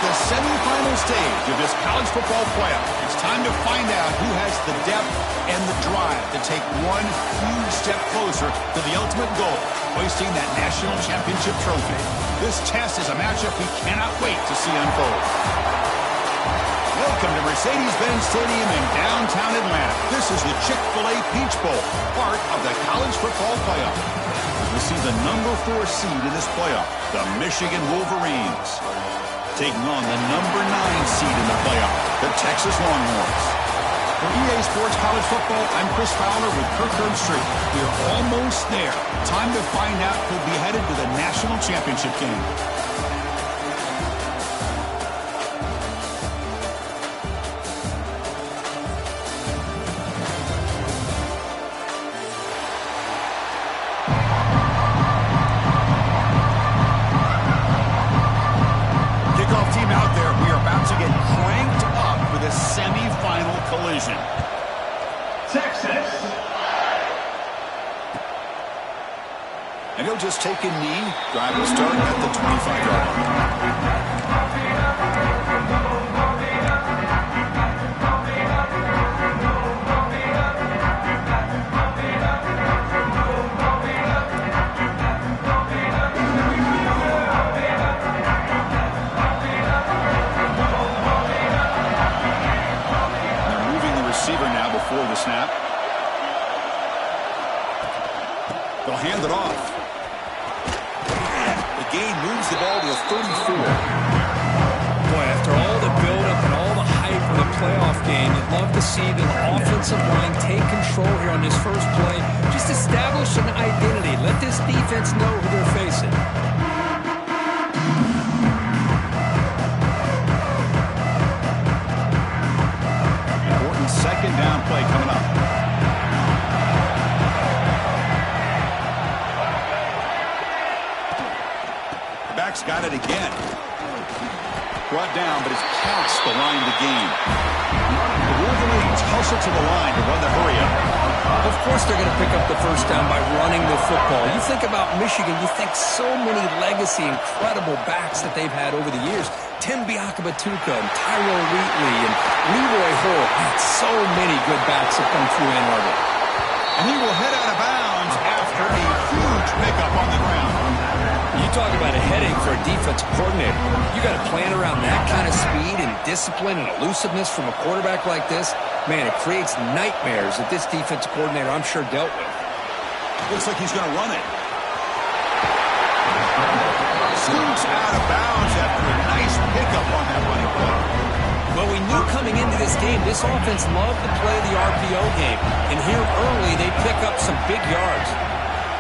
the semifinal stage of this college football playoff. It's time to find out who has the depth and the drive to take one huge step closer to the ultimate goal, hoisting that national championship trophy. This test is a matchup we cannot wait to see unfold. Welcome to Mercedes-Benz Stadium in downtown Atlanta. This is the Chick-fil-A Peach Bowl, part of the college football playoff. We see the number 4 seed in this playoff, the Michigan Wolverines, taking on the number 9 seed in the playoff, the Texas Longhorns. For EA Sports College Football, I'm Chris Fowler with Kirk Herbstreit. We are almost there. Time to find out who'll be headed to the national championship game. Semifinal collision. Texas. And he'll just take a knee. Drive will start at the 25-yard line. Before the snap. They'll hand it off. The gain moves the ball to a 34. Boy, after all the buildup and all the hype of the playoff game, you'd love to see the offensive line take control here on this first play. Just establish an identity. Let this defense know who they're facing. Second down play coming up. The back's got it again. Brought down, but it's past the line of the game. The Wolverines hustle to the line to run the hurry up. Of course they're going to pick up the first down by running the football. You think about Michigan, you think so many legacy, incredible backs that they've had over the years. Tim Biakabatuka and Tyrone Wheatley and Leroy Hall. So many good backs have come through Ann Arbor. And he will head out of bounds after a huge pickup on the ground. You talk about a headache for a defensive coordinator. You got to plan around that kind of speed and discipline and elusiveness from a quarterback like this. Man, it creates nightmares that this defensive coordinator, I'm sure, dealt with. Looks like he's going to run it. Scoots out of bounds after a nice pickup on that running play. Well, we knew coming into this game, this offense loved to play the RPO game. And here early, they pick up some big yards.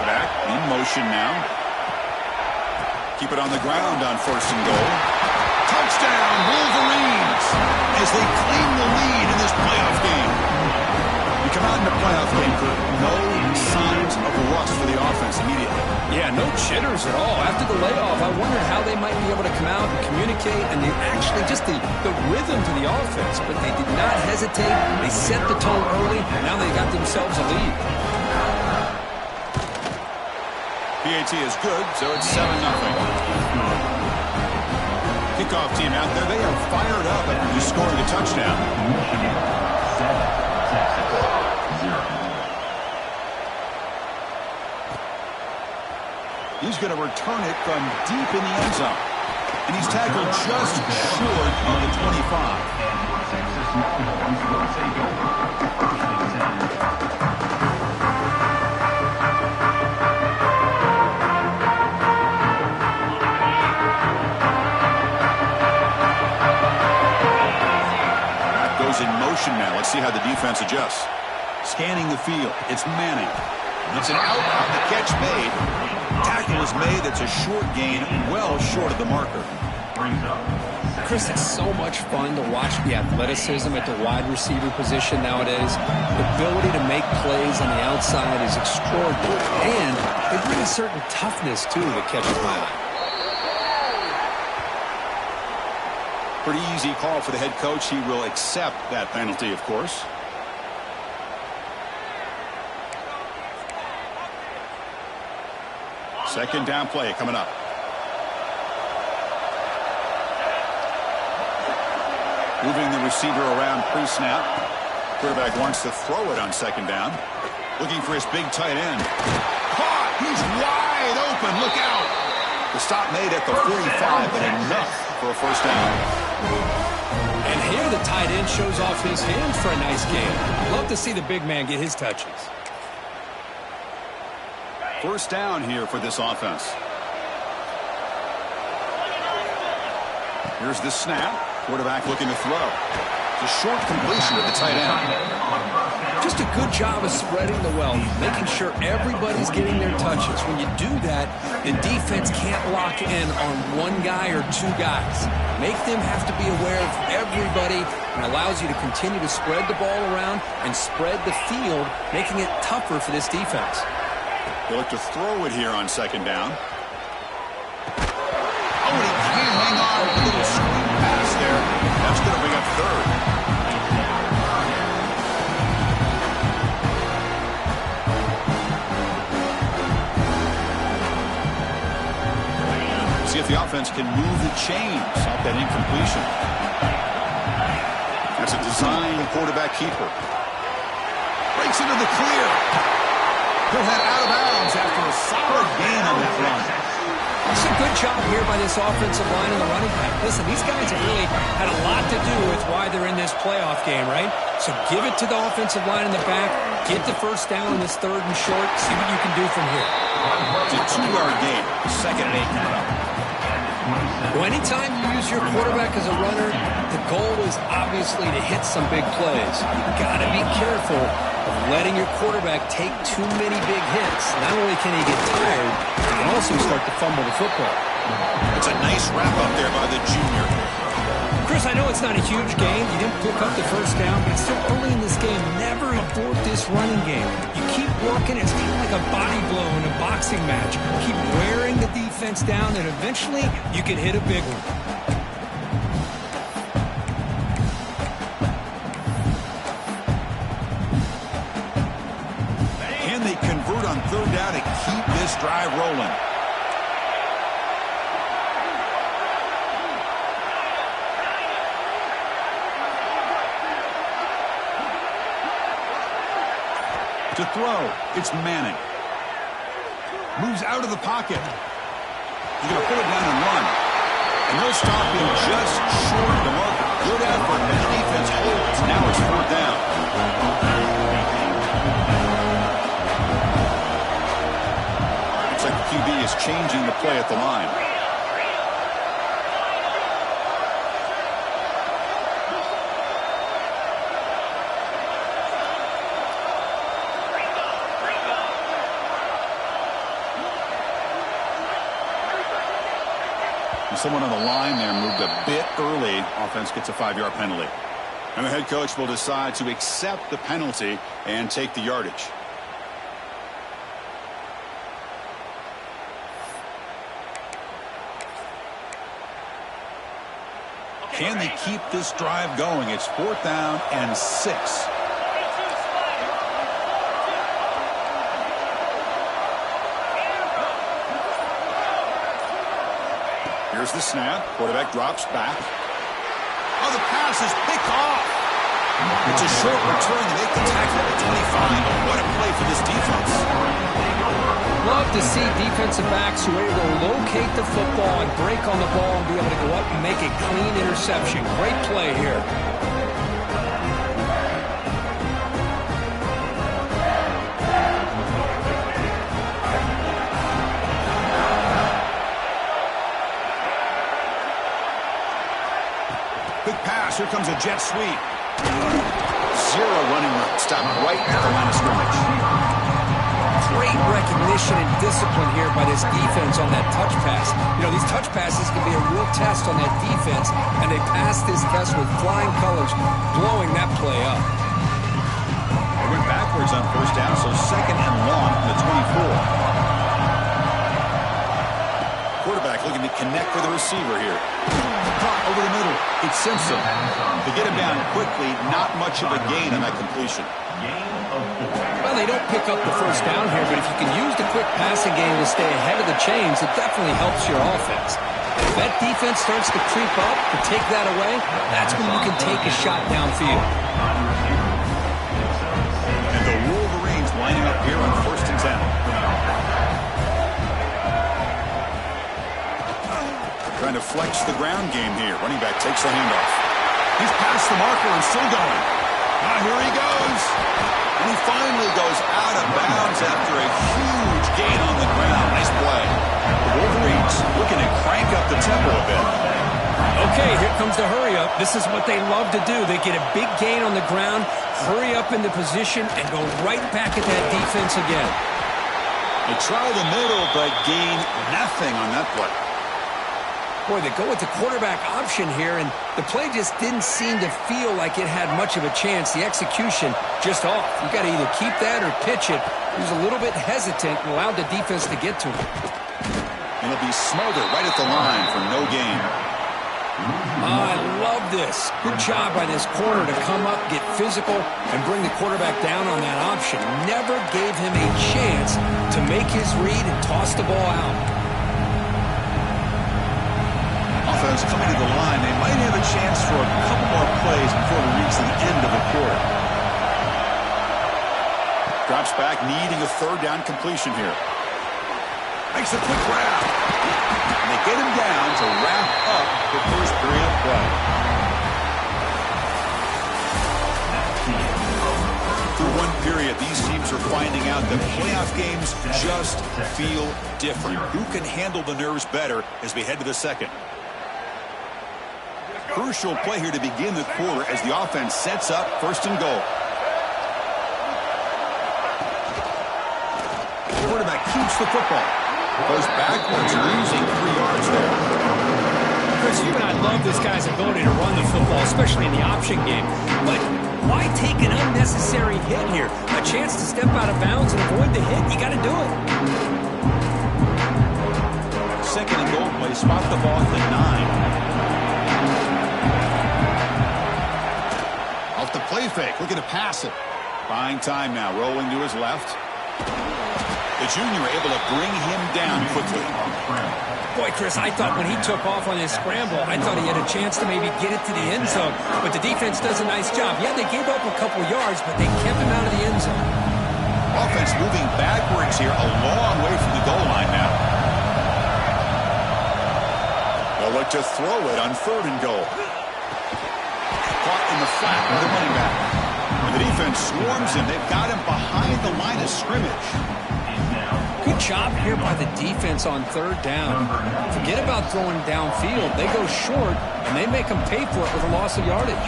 Back in motion now. Keep it on the ground on 1st and goal. Touchdown, Wolverines, as they claim the lead in this playoff game. We come out in the playoff game for no signs of rust for the offense immediately. Yeah, no jitters at all. After the layoff, I wondered how they might be able to come out and communicate and actually just the rhythm to the offense. But they did not hesitate. They set the tone early, and now they got themselves a lead. PAT is good, so it's 7-0. Kickoff team out there, they are fired up after just scoring a touchdown. Michigan 7, Texas 0. He's going to return it from deep in the end zone. And he's tackled just short of the 25. Texas Longhorns will take over. In motion now. Let's see how the defense adjusts. Scanning the field. It's Manning. It's an out on the catch made. Tackle is made. It's a short gain, well short of the marker. Chris, it's so much fun to watch the athleticism at the wide receiver position nowadays. The ability to make plays on the outside is extraordinary. And they bring a certain toughness, too, that catches my eye. Pretty easy call for the head coach. He will accept that penalty, of course. Second down play coming up. Moving the receiver around pre-snap. Quarterback wants to throw it on second down. Looking for his big tight end. Caught! He's wide open. Look out! The stop made at the 45, but enough for a first down. And here the tight end shows off his hands for a nice game. Love to see the big man get his touches. First down here for this offense. Here's the snap. Quarterback looking to throw. It's a short completion to the tight end. Just a good job of spreading the wealth, making sure everybody's getting their touches. When you do that, the defense can't lock in on one guy or two guys. Make them have to be aware of everybody, and allows you to continue to spread the ball around and spread the field, making it tougher for this defense. They look to throw it here on second down. Oh, and he can't hang on. A little screen pass there. That's going to bring up third. See if the offense can move the chains off that incompletion. That's a design quarterback keeper. Breaks into the clear. He'll head out of bounds after a solid gain on that run. It's a good job here by this offensive line and the running back. Listen, these guys have really had a lot to do with why they're in this playoff game, right? So give it to the offensive line in the back. Get the first down in this third and short. See what you can do from here. It's a 2-yard gain. Second and 8 coming up. Well, anytime you use your quarterback as a runner, the goal is obviously to hit some big plays. You've got to be careful of letting your quarterback take too many big hits. Not only can he get tired, he can also start to fumble the football. It's a nice wrap up there by the junior. Chris, I know it's not a huge game. You didn't pick up the first down, but it's still early in this game. Never abort this running game. You keep working. It's kind of like a body blow in a boxing match. Keep wearing the defense down, and eventually you can hit a big one. Can they convert on third down and keep this drive rolling? To throw, it's Manning. Moves out of the pocket. He's going to pull it down and run. And they'll stop him just short of the mark. Good effort, and the defense holds. Now it's fourth down. Looks like the QB is changing the play at the line. Someone on the line there moved a bit early. Offense gets a 5-yard penalty. And the head coach will decide to accept the penalty and take the yardage. Can they keep this drive going? It's fourth down and 6. Here's the snap. Quarterback drops back. Oh, the pass is picked off. It's a short return to make the tackle at the 25. What a play for this defense. Love to see defensive backs who are able to locate the football and break on the ball and be able to go up and make a clean interception. Great play here. Quick pass. Here comes a jet sweep. Zero running room. Stop right at the line of scrimmage. Great recognition and discipline here by this defense on that touch pass. You know, these touch passes can be a real test on that defense, and they passed this test with flying colors, blowing that play up. They went backwards on first down, so second and long from the 24. Quarterback looking to connect with the receiver here. Caught over the middle. It's Simpson. To get him down quickly, not much of a gain on that completion. Well, they don't pick up the first down here, but if you can use the quick passing game to stay ahead of the chains, it definitely helps your offense. If that defense starts to creep up to take that away, that's when you can take a shot downfield. And the Wolverines lining up here on 1st and 10. Trying to flex the ground game here. Running back takes the handoff. He's past the marker and still going. Now here he goes. And he finally goes out of bounds after a huge gain on the ground. Nice play. The Wolverines looking to crank up the tempo a bit. Okay, here comes the hurry up. This is what they love to do. They get a big gain on the ground, hurry up into position, and go right back at that defense again. They try the middle, but gain nothing on that play. Boy, they go with the quarterback option here, and the play just didn't seem to feel like it had much of a chance. The execution just off. You got to either keep that or pitch it. He was a little bit hesitant and allowed the defense to get to him. And it'll be smothered right at the line for no gain. I love this. Good job by this corner to come up, get physical, and bring the quarterback down on that option. Never gave him a chance to make his read and toss the ball out. Offense coming to the line. They might have a chance for a couple more plays before we reach the end of the quarter. Drops back, needing a 3rd down completion here. Makes a quick grab. And they get him down to wrap up the first period of play. Through one period, these teams are finding out that playoff games just feel different. Who can handle the nerves better as we head to the second? Crucial play here to begin the quarter as the offense sets up 1st and goal. The quarterback keeps the football. Goes backwards, losing 3 yards there. Chris, you and I love this guy's ability to run the football, especially in the option game. But why take an unnecessary hit here? A chance to step out of bounds and avoid the hit, you got to do it. 2nd and goal play, spot the ball at the 9. Off the play fake, looking to pass it. Buying time now, rolling to his left. The junior able to bring him down quickly. Boy, Chris, I thought when he took off on his scramble, I thought he had a chance to maybe get it to the end zone. But the defense does a nice job. Yeah, they gave up a couple yards, but they kept him out of the end zone. Offense moving backwards here, a long way from the goal line now. They'll look to throw it on 3rd and goal. Caught in the flat by the running back. When the defense swarms him, they've got him behind the line of scrimmage. Good job here by the defense on 3rd down. Forget about throwing downfield. They go short, and they make them pay for it with a loss of yardage.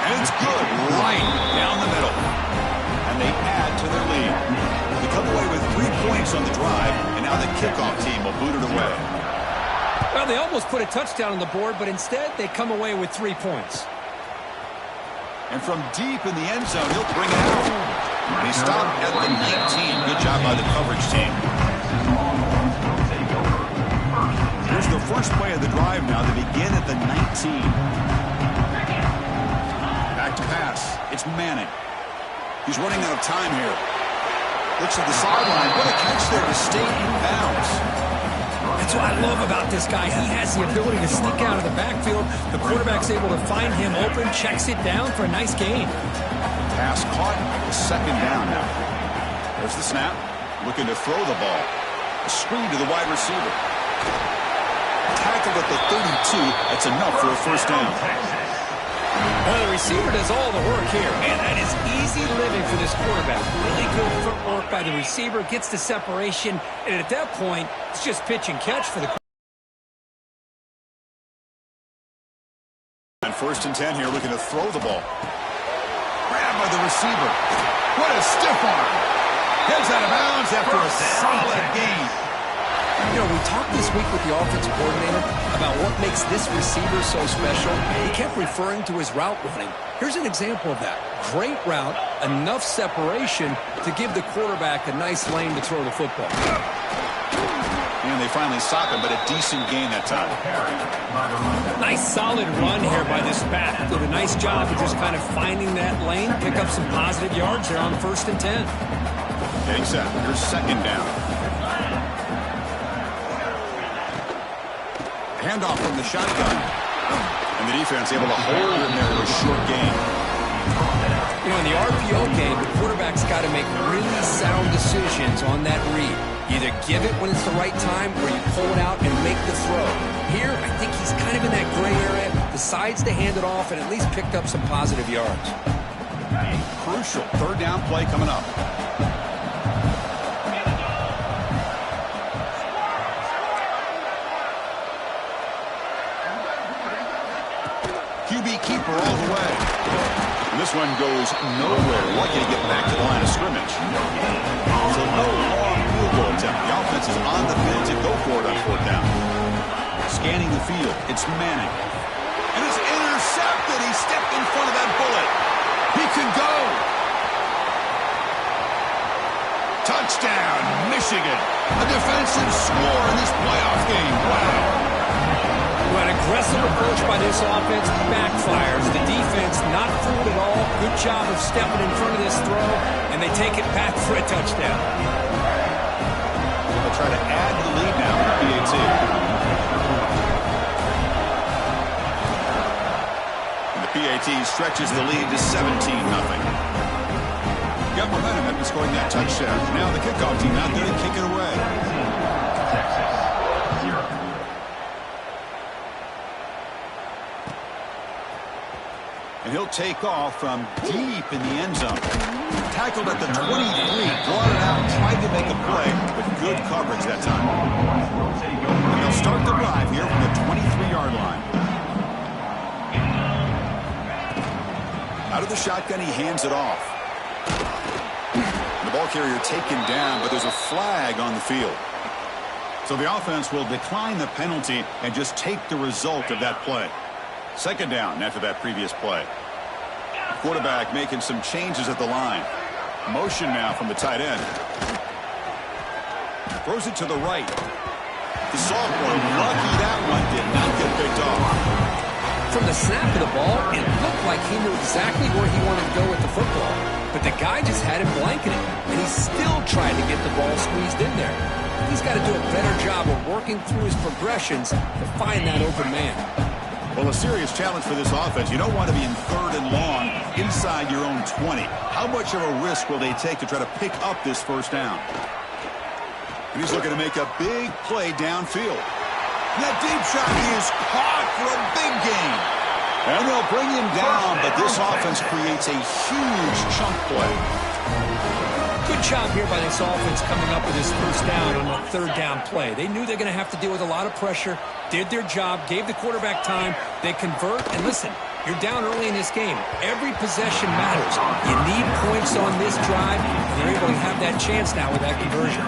And it's good right down the middle. And they add to their lead. They come away with 3 points on the drive, and now the kickoff team will boot it away. Well, they almost put a touchdown on the board, but instead they come away with 3 points. And from deep in the end zone, he'll bring it out. And he stopped at the 19. Good job by the coverage team. Here's the first play of the drive now. They begin at the 19. Back to pass. It's Manning. He's running out of time here. Looks at the sideline. What a catch there to stay in bounds. That's what I love about this guy. He has the ability to sneak out of the backfield. The quarterback's able to find him open, checks it down for a nice gain. Pass caught. The 2nd down now. There's the snap. Looking to throw the ball. A screen to the wide receiver. Tackled at the 32. That's enough for a 1st down. Well, the receiver does all the work here. Man, that is easy living for this quarterback. Really good footwork by the receiver. Gets the separation. And at that point, it's just pitch and catch for the quarterback. On 1st and 10 here, looking to throw the ball. Grabbed by the receiver. What a stiff arm. Heads out of bounds after a solid gain. You know, we talked this week with the offensive coordinator about what makes this receiver so special. He kept referring to his route running. Here's an example of that. Great route, enough separation to give the quarterback a nice lane to throw the football. And they finally stop him, but a decent gain that time. Nice solid run here by this back. Did a nice job of just kind of finding that lane, pick up some positive yards there on 1st and 10. Getting set. Here's 2nd down. Handoff from the shotgun. And the defense able to hold him there to a short gain. You know, in the RPO game, the quarterback's got to make really sound decisions on that read. Either give it when it's the right time or you pull it out and make the throw. Here, I think he's kind of in that gray area, decides to hand it off and at least picked up some positive yards. Crucial third down play coming up. QB keeper all the way. And this one goes nowhere. Lucky to get back to the line of scrimmage. So no long field goal attempt. The offense is on the field to go for it on fourth down. Scanning the field. It's Manning. And it's intercepted. He stepped in front of that bullet. He could go. Touchdown, Michigan. A defensive score in this playoff game. Wow. Well, an aggressive approach by this offense backfires. The defense not fooled at all. Good job of stepping in front of this throw, and they take it back for a touchdown. They'll try to add to the lead now with the PAT. And the PAT stretches the lead to 17-0. Got momentum after scoring that touchdown. Now the kickoff team out there to kick it away. Texas, 0. And he'll take off from deep in the end zone. Tackled at the 23, brought it out, tried to make a play, but good coverage that time. And they'll start the drive here from the 23-yard line. Out of the shotgun, he hands it off. The ball carrier taken down, but there's a flag on the field. So the offense will decline the penalty and just take the result of that play. Second down after that previous play. Quarterback making some changes at the line. Motion now from the tight end. Throws it to the right. The sophomore, lucky that one did not get picked off. From the snap of the ball, it looked like he knew exactly where he wanted to go with the football. But the guy just had him blanketed, and he still tried to get the ball squeezed in there. He's got to do a better job of working through his progressions to find that open man. Well, a serious challenge for this offense. You don't want to be in third and long inside your own 20. How much of a risk will they take to try to pick up this first down? And he's looking to make a big play downfield. And that deep shot is caught for a big gain. And they'll bring him down, but this offense creates a huge chunk play. Good job here by this offense coming up with this first down on that third down play. They knew they're going to have to deal with a lot of pressure, did their job, gave the quarterback time, they convert, and listen, you're down early in this game. Every possession matters. You need points on this drive, and they're able to have that chance now with that conversion.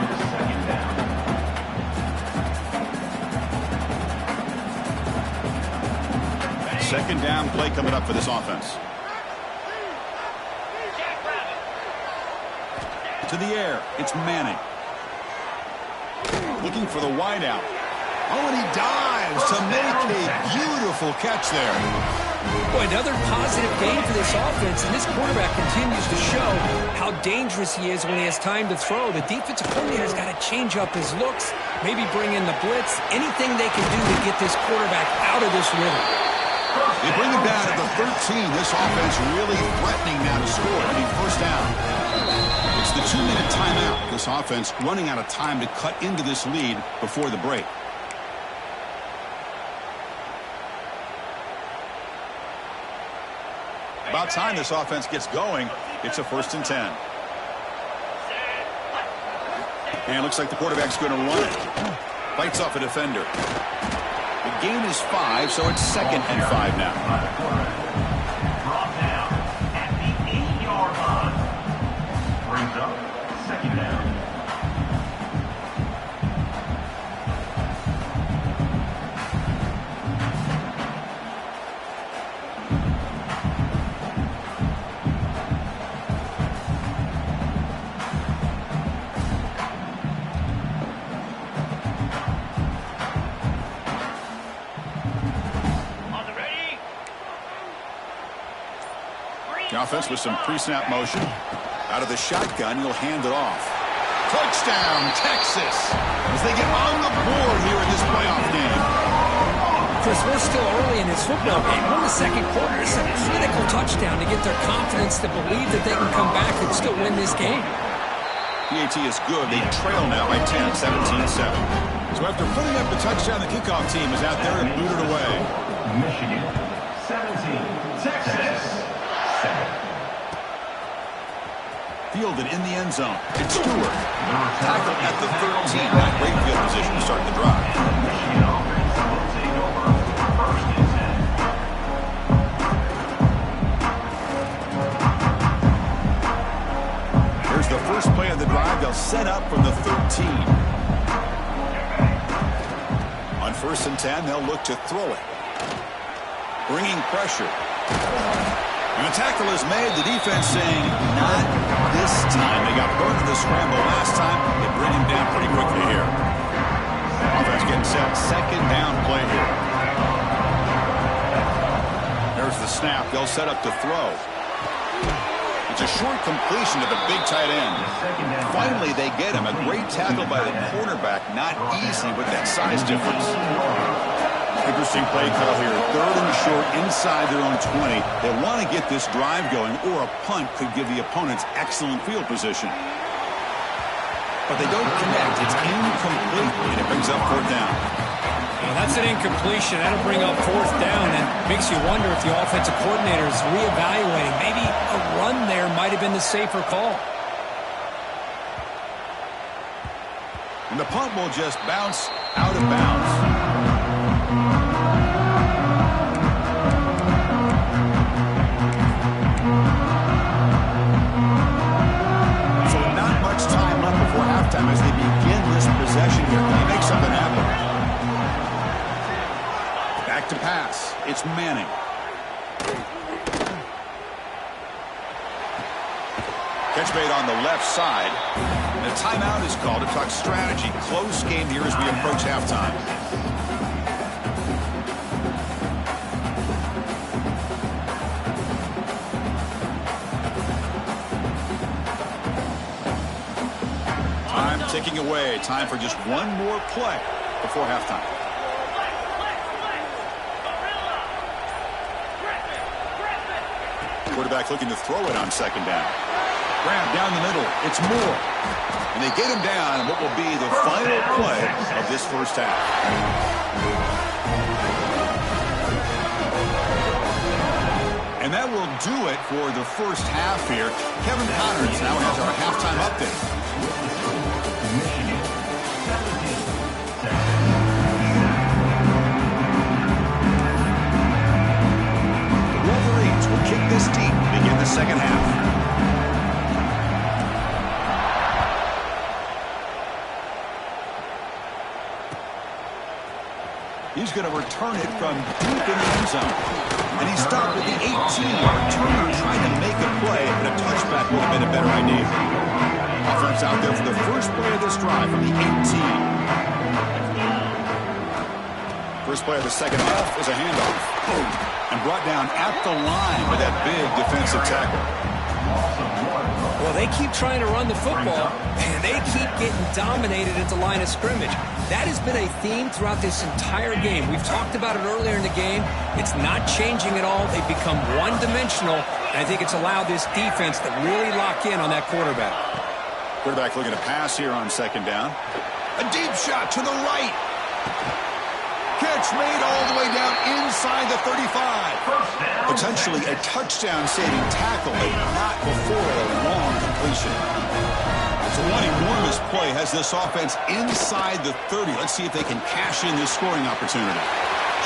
Second down play coming up for this offense. To the air, it's Manning. Looking for the wideout. Oh, and he dives to make a beautiful catch there. Boy, another positive game for this offense, and this quarterback continues to show how dangerous he is when he has time to throw. The defensive coordinator's got to change up his looks, maybe bring in the blitz, anything they can do to get this quarterback out of this rhythm. They bring him down at the 13. This offense really threatening now to score. I mean, first down. It's the 2-minute timeout. This offense running out of time to cut into this lead before the break. About time this offense gets going. It's a 1st and 10. And it looks like the quarterback's going to run it. Fights off a defender. The gain is 5, so it's 2nd and 5 now. Drop down at the 8-yard line. Brings up 2nd down. The offense with some pre-snap motion. Out of the shotgun, he'll hand it off. Touchdown, Texas, as they get on the board here in this playoff game. Chris, we're still early in this football game. We're in the second quarter. This is a critical touchdown to get their confidence to believe that they can come back and still win this game. PAT is good. They trail now by 10, 17-7. So after putting up the touchdown, the kickoff team is out there to boot it away. Michigan, 17, Texas, 7. Fielded in the end zone. It's Stewart. Tackled at the 13. Not great field position to start the drive. Michigan offense will take over first and 10. Here's the first play of the drive. They'll set up from the 13. On first and 10, they'll look to throw it. Bringing pressure. And the tackle is made. The defense saying, not this time. They got burned in the scramble last time. They bring him down pretty quickly here. Offense getting set. Second down play here. There's the snap. They'll set up to throw. It's a short completion to the big tight end. Finally, they get him. A great tackle by the quarterback. Not easy with that size difference. Interesting play call here. Third and short inside their own 20. They want to get this drive going, or a punt could give the opponents excellent field position. But they don't connect. It's incomplete, and it brings up fourth down. Well, that's an incompletion. That'll bring up fourth down, and makes you wonder if the offensive coordinator is reevaluating. Maybe a run there might have been the safer call. And the punt will just bounce out of bounds. As they begin this possession here, can they make something happen? Back to pass. It's Manning. Catch made on the left side. And a timeout is called to talk strategy. Close game here as we approach halftime. Ticking away. Time for just one more play before halftime. Quarterback looking to throw it on second down. Grab down the middle. It's Moore. And they get him down in what will be the final play of this first half. And that will do it for the first half here. Kevin Connors now has our halftime update. Michigan, 17, Texas. The Wolverines will kick this deep to begin the second half. He's going to return it from deep in the end zone. And he stopped at the 18-yard. Turner trying to make a play, but a touchback would have been a better idea. Offense out there for the first play of this drive from the 18. First play of the second half is a handoff. And brought down at the line with that big defensive tackle. Well, they keep trying to run the football, and they keep getting dominated at the line of scrimmage. That has been a theme throughout this entire game. We've talked about it earlier in the game. It's not changing at all. They've become one-dimensional, and I think it's allowed this defense to really lock in on that quarterback. Quarterback looking to pass here on second down. A deep shot to the right. Catch made all the way down inside the 35. Potentially a touchdown-saving tackle, but not before a long completion. So one enormous play has this offense inside the 30. Let's see if they can cash in this scoring opportunity.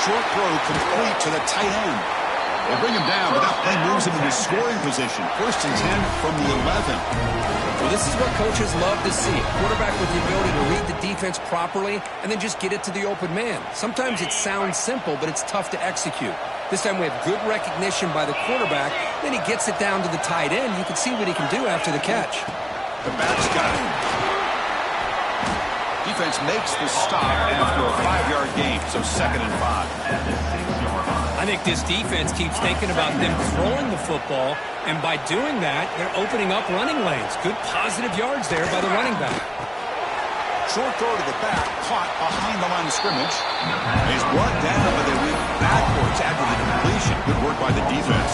Short throw complete to the tight end. They bring him down, but that play moves him into scoring position. First and 10 from the 11. Well, this is what coaches love to see. A quarterback with the ability to read the defense properly and then just get it to the open man. Sometimes it sounds simple, but it's tough to execute. This time we have good recognition by the quarterback. Then he gets it down to the tight end. You can see what he can do after the catch. The back's got it. Defense makes the stop after a 5-yard gain, so 2nd and 5. I think this defense keeps thinking about them throwing the football, and by doing that, they're opening up running lanes. Good positive yards there by the running back. Short throw to the back, caught behind the line of scrimmage. He's brought down, but they went backwards after the completion. Good work by the defense.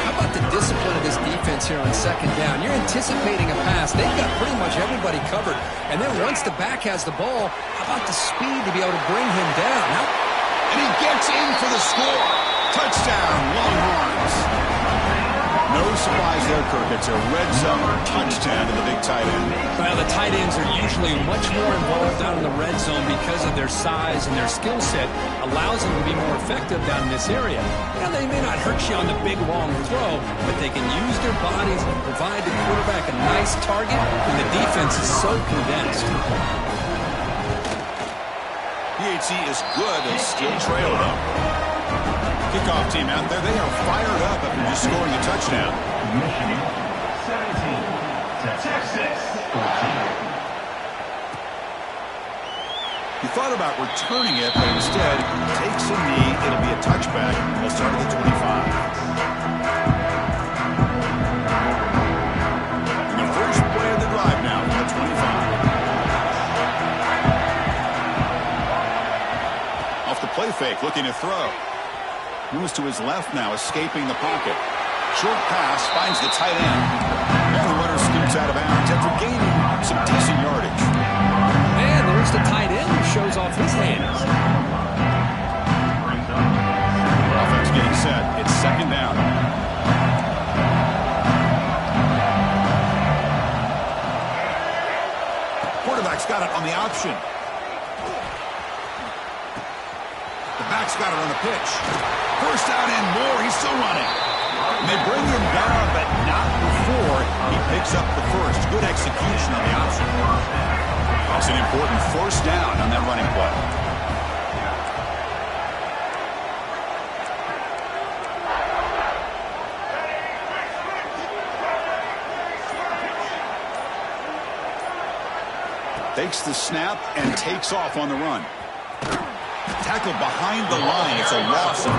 How about the discipline of this defense here on second down? You're anticipating a pass. They've got pretty much everybody covered. And then once the back has the ball, how about the speed to be able to bring him down? And he gets in for the score. Touchdown, Longhorns. No surprise there, Kirk. It's a red zone touchdown to the big tight end. Well, the tight ends are usually much more involved down in the red zone because of their size and their skill set allows them to be more effective down in this area. Now, they may not hurt you on the big, long throw, but they can use their bodies and provide the quarterback a nice target when the defense is so condensed. PHC is good. They still trail them. Kickoff team out there. They are fired up after just scoring a touchdown. Michigan 17 to Texas 14. He thought about returning it, but instead takes a knee. It'll be a touchback. They'll start at the 25. And the first play of the drive now from the 25. Off the play fake, looking to throw. Moves to his left now, escaping the pocket. Short pass, finds the tight end. And the runner scoots out of bounds after gaining some decent yardage. And there's the tight end who shows off his hands. Offense getting set. It's second down. Quarterback's got it on the option. The back's got it on the pitch. First down and more. He's still running. And they bring him down, but not before he picks up the first. Good execution on the option. That's an important first down on that running play. Takes the snap and takes off on the run. Tackled behind the line. It's a loss of 2.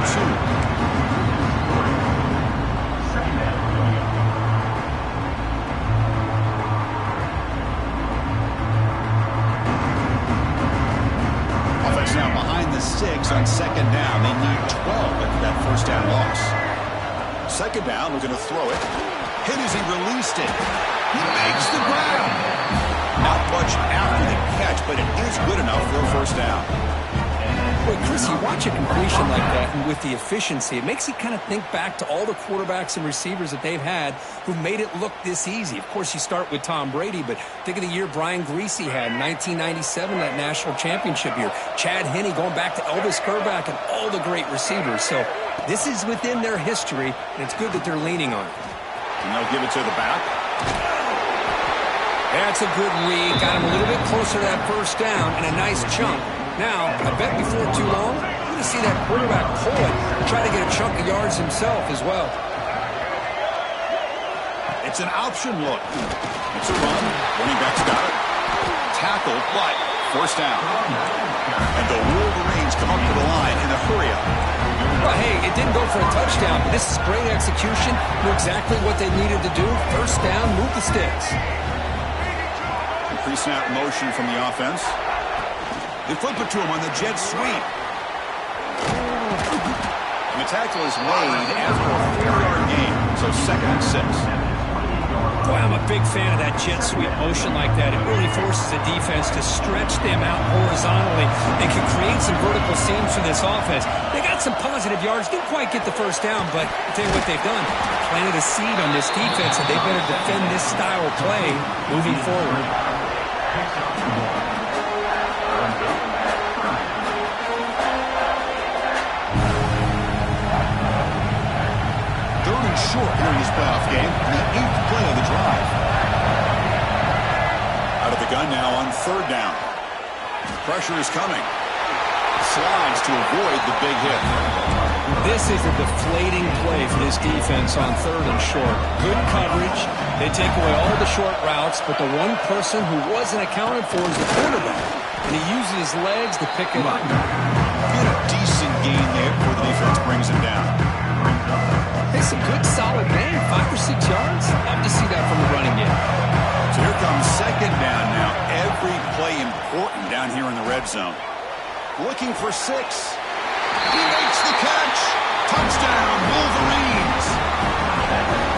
Now behind the 6 on second down. They need 12 after that first down loss. Second down, we're going to throw it. Hit as he released it. He makes the grab. Not much after the catch, but it is good enough for a first down. Boy, Chris, you watch a completion like that, and with the efficiency, it makes you kind of think back to all the quarterbacks and receivers that they've had who made it look this easy. Of course, you start with Tom Brady, but think of the year Brian Griese had in 1997, that national championship year. Chad Henne going back to Elvis Grbac and all the great receivers. So this is within their history, and it's good that they're leaning on it. And they'll give it to the back. That's a good read. Got him a little bit closer to that first down and a nice chunk. Now, I bet before too long, you're going to see that quarterback pull it and try to get a chunk of yards himself as well. It's an option look. It's a run. Running back's got it. Tackled, but first down. And the Wolverines come up to the line in a hurry-up. Well, hey, it didn't go for a touchdown, but this is great execution. Knew exactly what they needed to do. First down, move the sticks. Pre-snap motion from the offense. They flip it to him on the jet sweep. And the tackle is made after a 4-yard gain, so second and 6. Boy, I'm a big fan of that jet sweep motion like that. It really forces the defense to stretch them out horizontally and can create some vertical seams for this offense. They got some positive yards, didn't quite get the first down, but I'll tell you what they've done. Planted a seed on this defense, and they better defend this style of play moving forward. Short here in this playoff game, the 8th play of the drive. Out of the gun now on third down. Pressure is coming. Slides to avoid the big hit. This is a deflating play for this defense on third and short. Good coverage. They take away all the short routes, but the one person who wasn't accounted for is the quarterback. And he uses his legs to pick him up. Get a decent gain there before the defense brings him down. Hey, some good solid gain, 5 or 6 yards. Love to see that from the running game. So here comes second down now. play important down here in the red zone. Looking for 6. He makes the catch. Touchdown, Wolverines.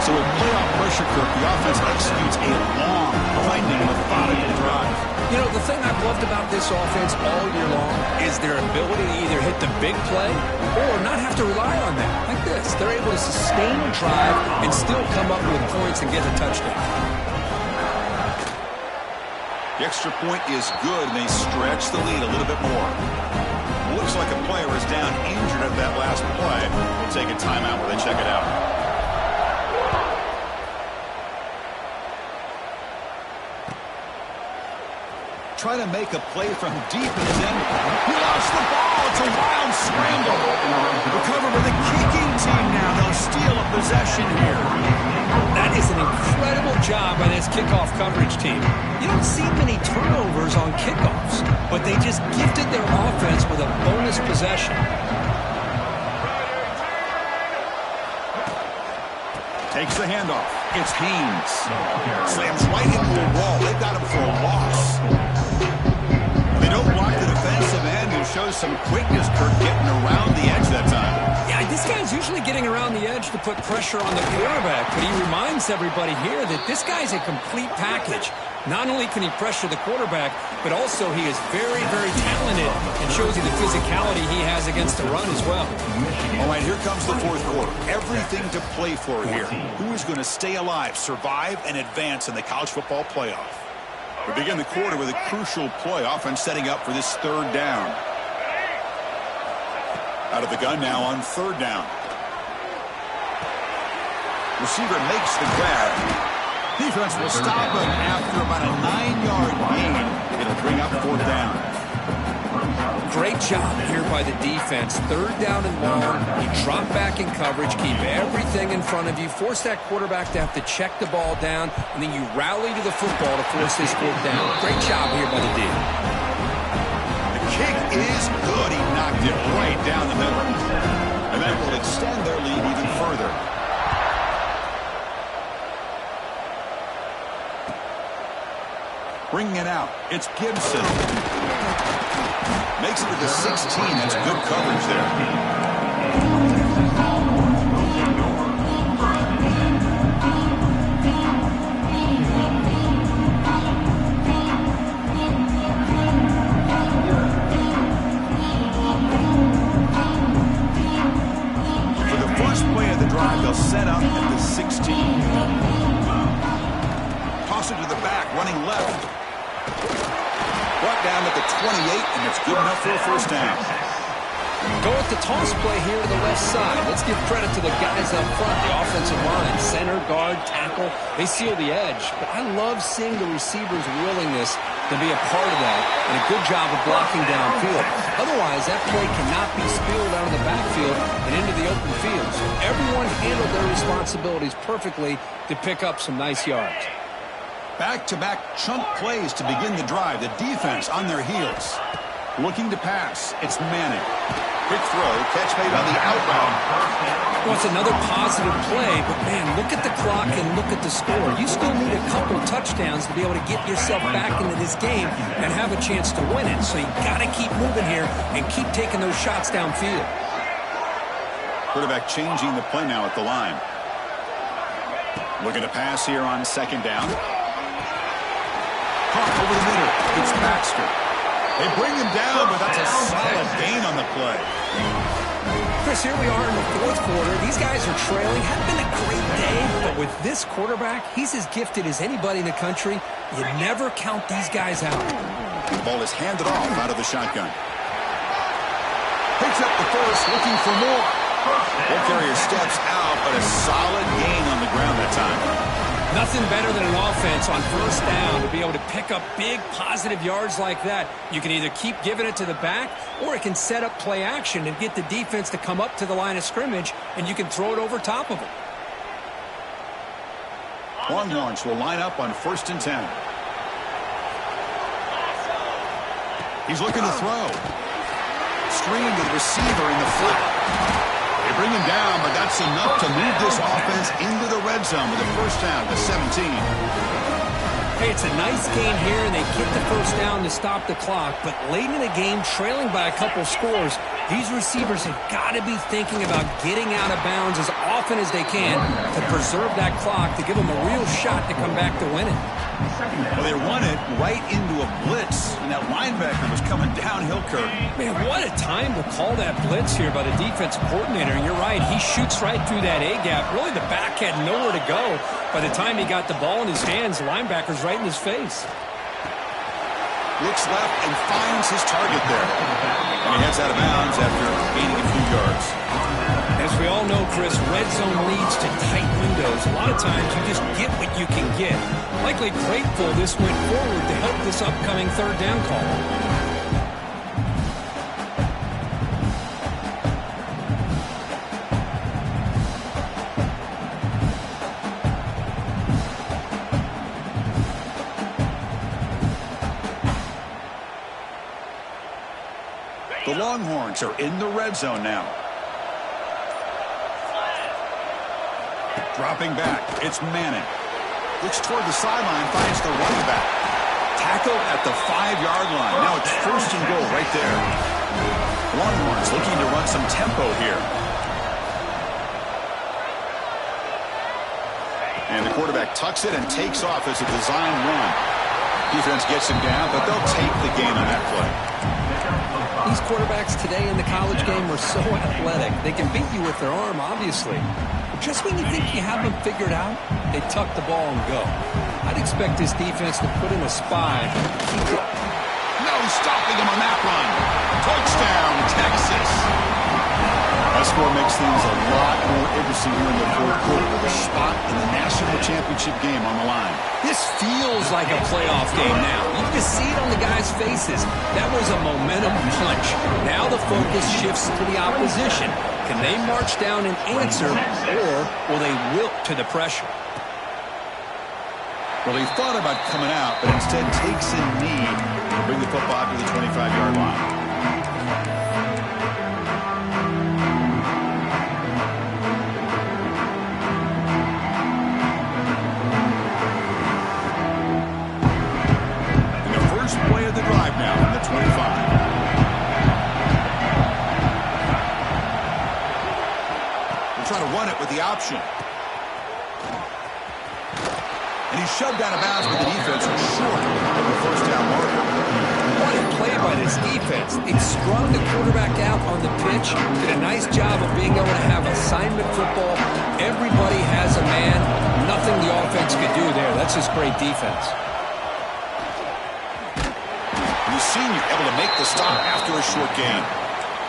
So with playoff pressure, Kirk, the offense executes a long, winding, methodical drive. You know, the thing I've loved about this offense all year long is their ability to either hit the big play or not have to rely on that. Like this. They're able to sustain a drive and still come up with points and get a touchdown. The extra point is good, and they stretch the lead a little bit more. Looks like a player is down injured at that last play. We'll take a timeout while they check it out. Try to make a play from deep in his end. He lost the ball. It's a wild scramble. Recovered by the kicking team now. They'll steal a possession here. That is an incredible job by this kickoff coverage team. You don't see many turnovers on kickoffs, but they just gifted their offense with a bonus possession. Takes the handoff. It's Haynes. Slams right into a wall. They've got him for a loss. They don't block the defensive end, who shows some quickness, Kirk, getting around the edge that time. Yeah, this guy's usually getting around the edge to put pressure on the quarterback, but he reminds everybody here that this guy's a complete package. Not only can he pressure the quarterback, but also he is very, very talented and shows you the physicality he has against the run as well. All right, here comes the fourth quarter. Everything to play for here. Who is going to stay alive, survive, and advance in the college football playoff? We begin the quarter with a crucial play, offense setting up for this third down. Out of the gun now on third down. Receiver makes the grab. Defense will stop him after about a 9-yard gain. It'll bring up fourth down. Great job here by the defense. Third down and long. You drop back in coverage, keep everything in front of you, force that quarterback to have to check the ball down, and then you rally to the football to force this fourth down. Great job here by the D. The kick is good. He knocked it right down the middle. And that will extend their lead even further. Bringing it out, it's Gibson. Makes it to the 16. That's good coverage there. For the first play of the drive, they'll set up at the 16. Toss it to the back, running left. Brought down at the 28, and it's good enough for a first down. Go with the toss play here to the left side. Let's give credit to the guys up front, the offensive line, center, guard, tackle. They seal the edge. But I love seeing the receiver's willingness to be a part of that, and a good job of blocking downfield. Otherwise, that play cannot be spilled out of the backfield and into the open field. So everyone handled their responsibilities perfectly to pick up some nice yards. Back-to-back chunk plays to begin the drive. The defense on their heels. Looking to pass. It's Manning. Quick throw. Catch made on the out route. Well, it's another positive play, but, man, look at the clock and look at the score. You still need a couple touchdowns to be able to get yourself back into this game and have a chance to win it. So you got to keep moving here and keep taking those shots downfield. Quarterback changing the play now at the line. Looking to pass here on second down. Caught over the middle. It's Baxter. They bring him down, but that's a solid gain on the play. Chris, here we are in the fourth quarter. These guys are trailing. Hadn't been a great day, but with this quarterback, he's as gifted as anybody in the country. You never count these guys out. The ball is handed off out of the shotgun. Picks up the first, looking for more. Ball carrier steps out, but a solid gain on the ground that time. Nothing better than an offense on first down to be able to pick up big positive yards like that. You can either keep giving it to the back, or it can set up play action and get the defense to come up to the line of scrimmage, and you can throw it over top of them. Longhorns will line up on 1st and 10. He's looking to throw. Screen to the receiver in the flat. They bring him down, but that's enough to move this offense into the red zone with a first down to 17. Hey, it's a nice game here, and they get the first down to stop the clock. But late in the game, trailing by a couple scores, these receivers have got to be thinking about getting out of bounds as often as they can to preserve that clock, to give them a real shot to come back to win it. Well, they run it right into a blitz, and that linebacker was coming downhill, Kirk. Man, what a time to call that blitz here by the defensive coordinator. And you're right, he shoots right through that A-gap. Really, the back had nowhere to go. By the time he got the ball in his hands, the linebacker's right in his face. Looks left and finds his target there. And he heads out of bounds after gaining a few yards. As we all know, Chris, red zone leads to tight windows. A lot of times you just get what you can get. Likely grateful this went forward to help this upcoming third down call. The Longhorns are in the red zone now. Dropping back, it's Manning. Looks toward the sideline, finds the running back. Tackle at the 5-yard line. Now it's first and goal right there. Longhorns looking to run some tempo here. And the quarterback tucks it and takes off as a design run. Defense gets him down, but they'll take the gain on that play. These quarterbacks today in the college game are so athletic. They can beat you with their arm, obviously. But just when you think you have them figured out, they tuck the ball and go. I'd expect this defense to put in a spy. No stopping him on that run. Touchdown, Texas. That score makes things a lot more interesting here in the fourth quarter with a spot in the national championship game on the line. This feels like a playoff game now. You can see it on the guys' faces. That was a momentum punch. Now the focus shifts to the opposition. Can they march down and answer, or will they wilt to the pressure? Well, he thought about coming out, but instead takes a knee to bring the football to the 25-yard line. Play of the drive now on the 25. We'll try to run it with the option. And he's shoved out of bounds, but the defense was short of the first down marker. What a play by this defense. It strung the quarterback out on the pitch, did a nice job of being able to have assignment football. Everybody has a man. Nothing the offense could do there. That's just great defense. The senior able to make the stop after a short gain.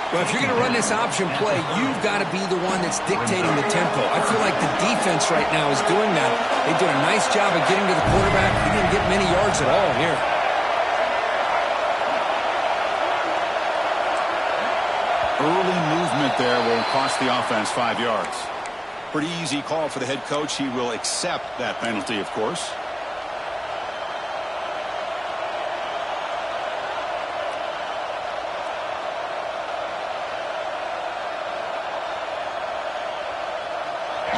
Well, if you're going to run this option play, you've got to be the one that's dictating the tempo. I feel like the defense right now is doing that. They did a nice job of getting to the quarterback. He didn't get many yards at all here. Early movement there will cost the offense 5 yards. Pretty easy call for the head coach. He will accept that penalty, of course.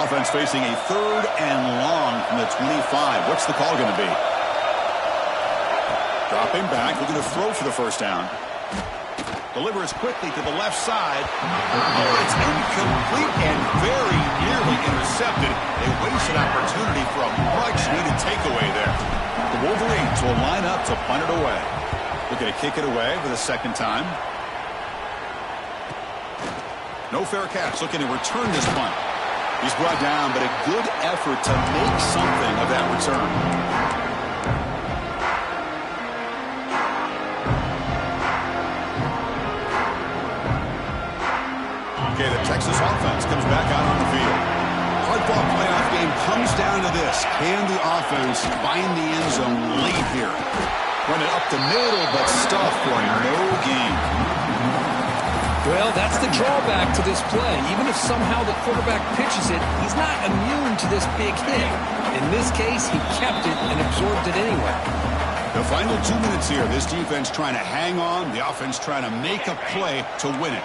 Offense facing a third and long from the 25. What's the call going to be? Dropping back, looking to throw for the first down. Delivers quickly to the left side. Oh, it's incomplete and very nearly intercepted. A wasted opportunity for a much-needed takeaway there. The Wolverines will line up to punt it away. Looking to kick it away for the second time. No fair catch. Looking to return this punt. He's brought down, but a good effort to make something of that return. Okay, the Texas offense comes back out on the field. Hard-fought playoff game comes down to this. Can the offense find the end zone late here? Run it up the middle, but stuff for no gain. Well, that's the drawback to this play. Even if somehow the quarterback pitches it, he's not immune to this big hit. In this case, he kept it and absorbed it anyway. The final 2 minutes here. This defense trying to hang on. The offense trying to make a play to win it.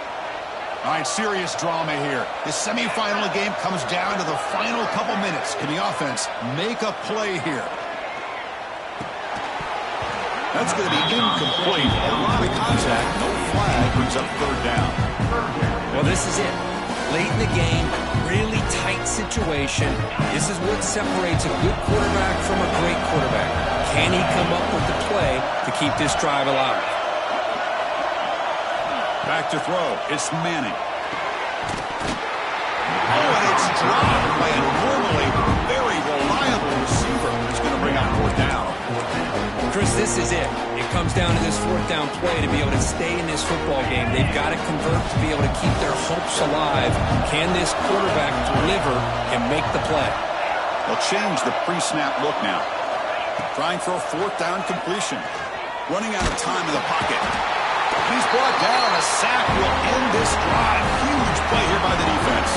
All right, serious drama here. The semifinal game comes down to the final couple minutes. Can the offense make a play here? That's going to be incomplete. A lot of contact. No flag. Brings up third down. Well, this is it. Late in the game, really tight situation. This is what separates a good quarterback from a great quarterback. Can he come up with the play to keep this drive alive? Back to throw. It's Manning. Oh, and it's dropped by a normally very reliable receiver. It's going to bring up fourth down. Chris, this is it. It comes down to this fourth down play to be able to stay in this football game. They've got to convert to be able to keep their hopes alive. Can this quarterback deliver and make the play? They'll change the pre-snap look now. Trying for a fourth down completion. Running out of time in the pocket. He's brought down. A sack will end this drive. Huge play here by the defense.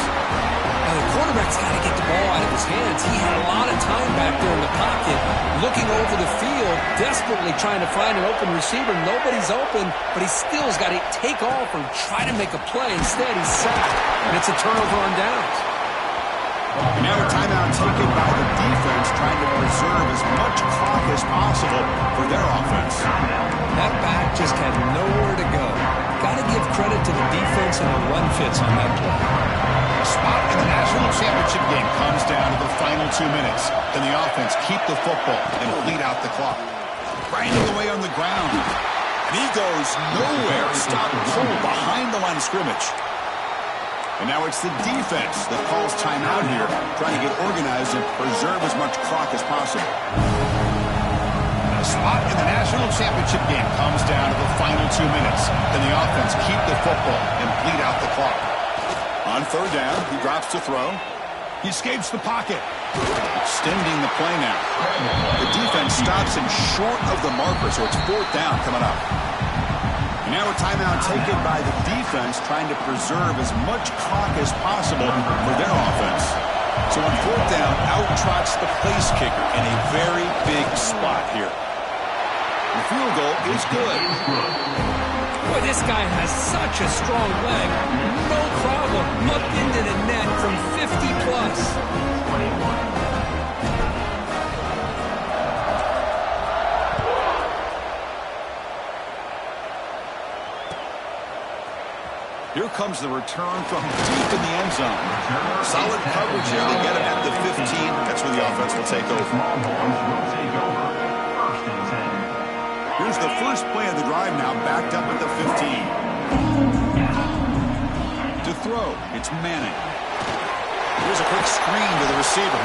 Now the quarterback's got to get the ball out of his hands. He had a lot of time back there in the pocket, looking over the field, desperately trying to find an open receiver. Nobody's open, but he still has got to take off and try to make a play. Instead, he's sacked, and it's a turnover on downs. And now a timeout taken by the defense, trying to preserve as much clock as possible for their offense. That back just had nowhere to go. Got to give credit to the defense and the run fits on that play. A spot in the national championship game comes down to the final 2 minutes. Can the offense keep the football and bleed out the clock? Grinding away on the ground. And he goes nowhere. Stopped cold behind the line of scrimmage. And now it's the defense that calls timeout here, trying to get organized and preserve as much clock as possible. A spot in the national championship game comes down to the final 2 minutes. Can the offense keep the football and bleed out the clock? On third down, he drops to throw. He escapes the pocket. Extending the play now. The defense stops him short of the marker, so it's fourth down coming up. And now a timeout taken by the defense, trying to preserve as much clock as possible for their offense. So on fourth down, out trots the place kicker in a very big spot here. The field goal is good. Boy, this guy has such a strong leg. No problem. Up into the net from 50 plus. Here comes the return from deep in the end zone. Solid coverage here. They get him at the 15. That's where the offense will take over. Here's the first play of the drive now, backed up at the 15. To throw, it's Manning. Here's a quick screen to the receiver.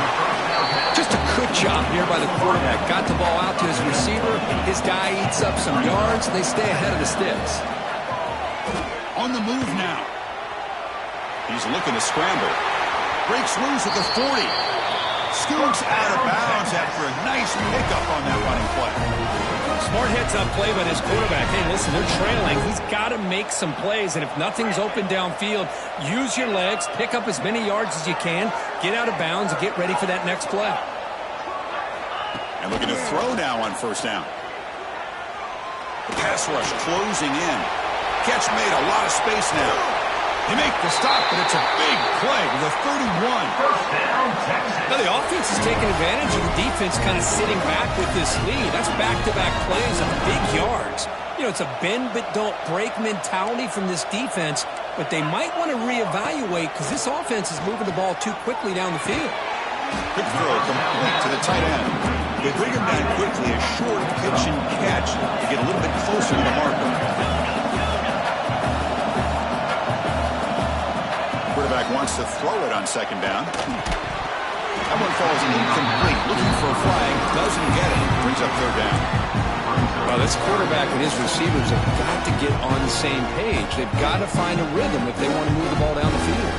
Just a good job here by the quarterback. Got the ball out to his receiver. His guy eats up some yards, and they stay ahead of the sticks. On the move now. He's looking to scramble. Breaks loose at the 40. Scoots out of bounds after a nice pickup on that running play. Smart heads-up play by this quarterback. Hey, listen, they're trailing. He's got to make some plays, and if nothing's open downfield, use your legs, pick up as many yards as you can, get out of bounds, and get ready for that next play. And looking to throw now on first down. The pass rush closing in. Catch made, a lot of space now. They make the stop, but it's a big play with a 31. Now the offense is taking advantage of the defense kind of sitting back with this lead. That's back-to-back plays of big yards. You know, it's a bend-but-don't-break mentality from this defense, but they might want to reevaluate because this offense is moving the ball too quickly down the field. Quick throw complete to the tight end. They bring him down quickly, a short pitch and catch to get a little bit closer to the marker. Quarterback wants to throw it on second down. That one falls incomplete. Looking for a flag. Doesn't get it. Brings up third down. Well, this quarterback and his receivers have got to get on the same page. They've got to find a rhythm if they want to move the ball down the field.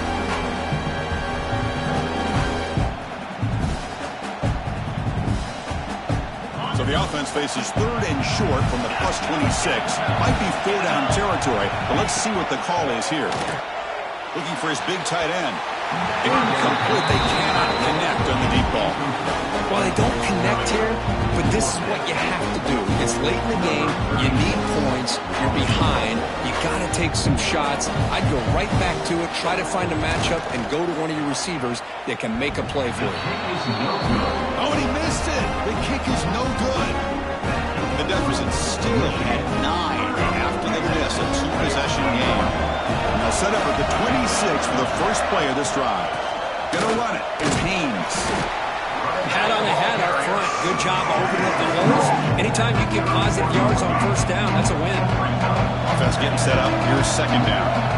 So the offense faces third and short from the plus 26. Might be four down territory, but let's see what the call is here. Looking for his big tight end. Incomplete. They cannot connect on the deep ball. Well, they don't connect here, but this is what you have to do. It's late in the game. You need points. You're behind. You got to take some shots. I'd go right back to it, try to find a matchup, and go to one of your receivers that can make a play for you. Oh, and he missed it. The kick is no good. The deficit still at 9 after the miss, a two-possession game. Now set up at the 26 for the first play of this drive. Gonna run it. It's Haynes. Hat on the hat up front. Good job opening up the holes. Anytime you get positive yards on first down, that's a win. Offense getting set up. Here's second down.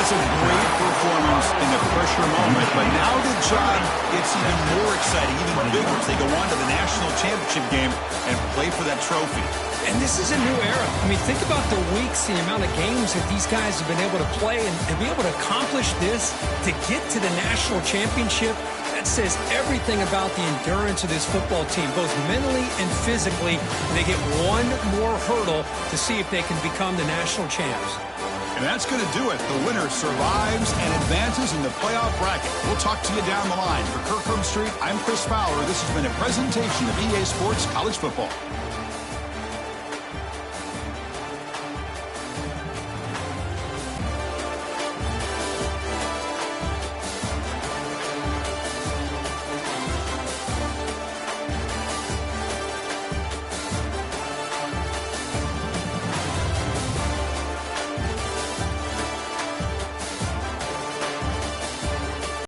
That's a great performance in the pressure moment, but now the job gets even more exciting, even bigger as they go on to the national championship game and play for that trophy. And this is a new era. I mean, think about the weeks, the amount of games that these guys have been able to play, and to be able to accomplish this, to get to the national championship, that says everything about the endurance of this football team, both mentally and physically. They get one more hurdle to see if they can become the national champs. And that's going to do it. The winner survives and advances in the playoff bracket. We'll talk to you down the line. For Kirkland Street, I'm Chris Fowler. This has been a presentation of EA Sports College Football.